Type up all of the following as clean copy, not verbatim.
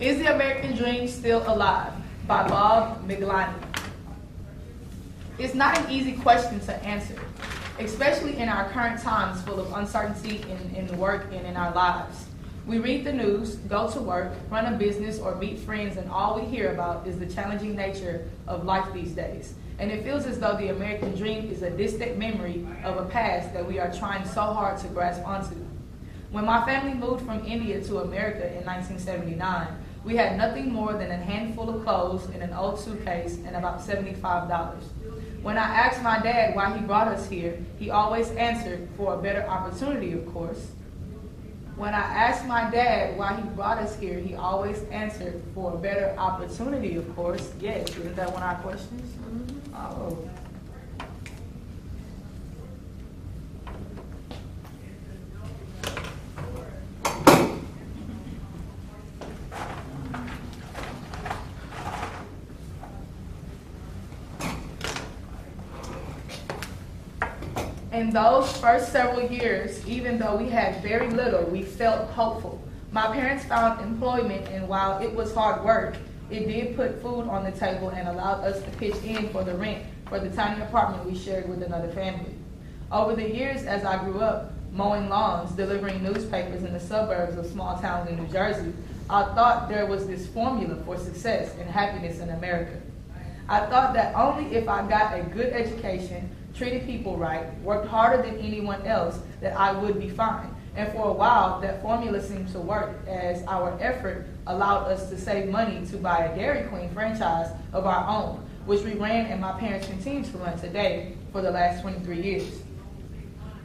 Is the American Dream Still Alive? By Bob Miglani. It's not an easy question to answer, especially in our current times full of uncertainty in work and in our lives. We read the news, go to work, run a business, or meet friends, and all we hear about is the challenging nature of life these days. And it feels as though the American dream is a distant memory of a past that we are trying so hard to grasp onto. When my family moved from India to America in 1979, we had nothing more than a handful of clothes in an old suitcase and about $75. When I asked my dad why he brought us here, he always answered, for a better opportunity, of course. When I asked my dad why he brought us here, he always answered, for a better opportunity, of course. Yes, isn't that one of our questions? Oh. In those first several years, even though we had very little, we felt hopeful. My parents found employment, and while it was hard work, it did put food on the table and allowed us to pitch in for the rent for the tiny apartment we shared with another family. Over the years, as I grew up, mowing lawns, delivering newspapers in the suburbs of small towns in New Jersey, I thought there was this formula for success and happiness in America. I thought that only if I got a good education, treated people right, worked harder than anyone else, that I would be fine. And for a while, that formula seemed to work, as our effort allowed us to save money to buy a Dairy Queen franchise of our own, which we ran and my parents continue to run today for the last 23 years.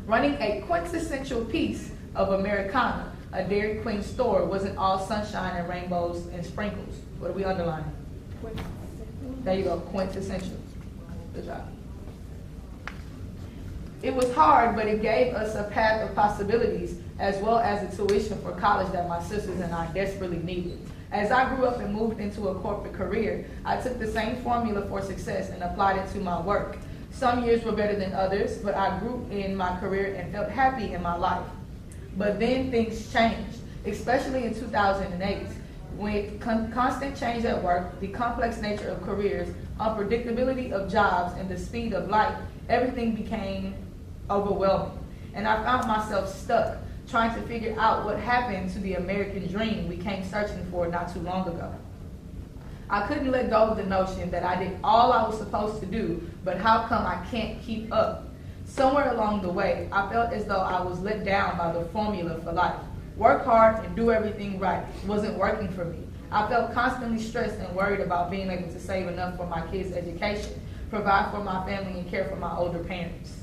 Running a quintessential piece of Americana, a Dairy Queen store, wasn't all sunshine and rainbows and sprinkles. What do we underline? There you go, quintessential. Good job. It was hard, but it gave us a path of possibilities, as well as a tuition for college that my sisters and I desperately needed. As I grew up and moved into a corporate career, I took the same formula for success and applied it to my work. Some years were better than others, but I grew in my career and felt happy in my life. But then things changed, especially in 2008. With constant change at work, the complex nature of careers, unpredictability of jobs, and the speed of life, everything became overwhelming. And I found myself stuck, trying to figure out what happened to the American dream we came searching for not too long ago. I couldn't let go of the notion that I did all I was supposed to do, but how come I can't keep up? Somewhere along the way, I felt as though I was let down by the formula for life. Work hard and do everything right. It wasn't working for me. I felt constantly stressed and worried about being able to save enough for my kids' education, provide for my family, and care for my older parents.